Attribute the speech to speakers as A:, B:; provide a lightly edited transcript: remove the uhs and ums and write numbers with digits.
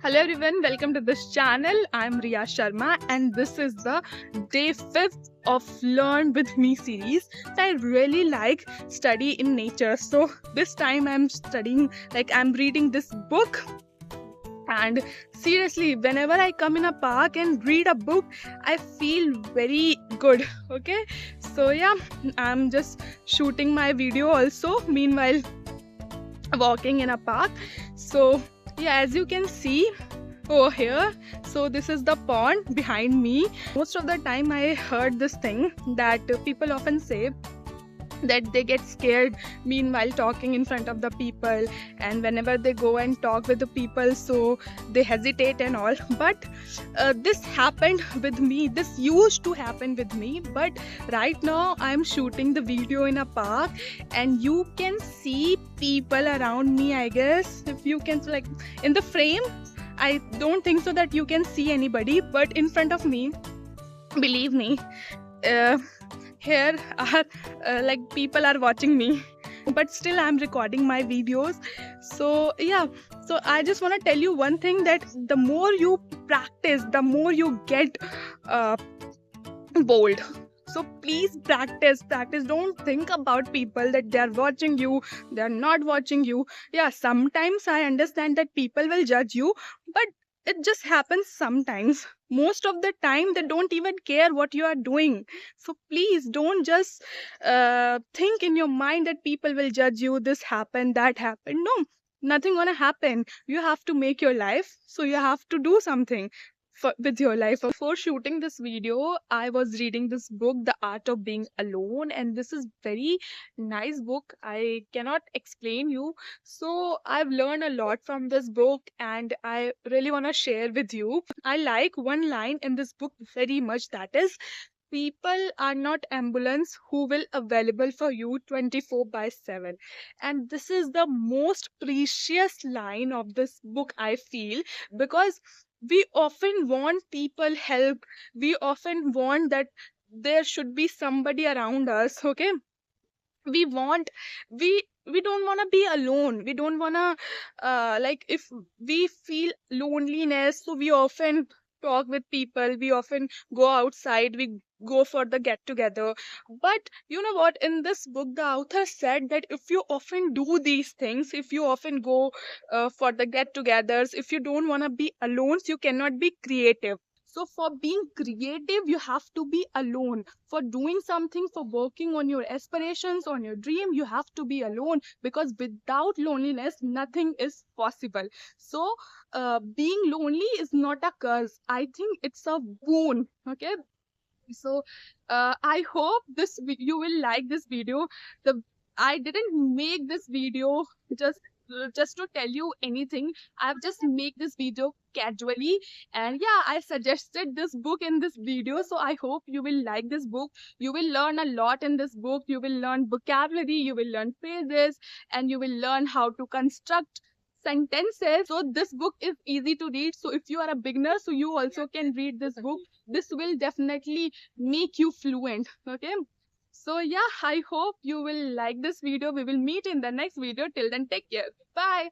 A: Hello everyone, welcome to this channel. I'm Riya Sharma and this is the day 5th of Learn with Me series. I really like study in nature. So this time I'm studying, I'm reading this book. And seriously, whenever I come in a park and read a book, I feel very good. Okay, so yeah, I'm just shooting my video also meanwhile walking in a park. So yeah, as you can see over here, so this is the pond behind me. Most of the time I heard this thing that people often say that they get scared meanwhile talking in front of the people, and whenever they go and talk with the people, so they hesitate and all. But this happened with me, this used to happen with me, but right now I'm shooting the video in a park and you can see people around me. I guess if you can, like, in the frame I don't think so that you can see anybody, but in front of me, believe me, uh, here are like people are watching me, but still I'm recording my videos. So yeah, so I just want to tell you one thing, that the more you practice, the more you get bold. So please practice. Don't think about people, that they are watching you, they are not watching you. Yeah, sometimes I understand that people will judge you, but it just happens sometimes. Most of the time they don't even care what you are doing. So please don't just think in your mind that people will judge you, this happened, that happened. No, nothing gonna happen. You have to make your life, so you have to do something with your life. Before shooting this video, I was reading this book, The Art of Being Alone, and this is very nice book. I cannot explain you. So I've learned a lot from this book and I really want to share with you. I like one line in this book very much, that is, people are not ambulance who will available for you 24/7. And this is the most precious line of this book, I feel, because we often want people help, we often want that there should be somebody around us. Okay, we want, we don't want to be alone, we don't want to like, if we feel loneliness, so we often talk with people, we often go outside, we go for the get together. But you know what, in this book the author said that if you often do these things, if you often go for the get togethers, if you don't want to be alone, so you cannot be creative. So for being creative, you have to be alone. For doing something, for working on your aspirations, on your dream, you have to be alone, because without loneliness, nothing is possible. So being lonely is not a curse. I think it's a boon. Okay. So I hope you will like this video. The I didn't make this video just just to tell you anything. I've just make this video casually, and yeah, I suggested this book in this video, so I hope you will like this book. You will learn a lot in this book. You will learn vocabulary, you will learn phrases, and you will learn how to construct sentences. So this book is easy to read, so if you are a beginner, so you also can read this book. This will definitely make you fluent. Okay, so yeah, I hope you will like this video. We will meet in the next video. Till then, take care. Bye.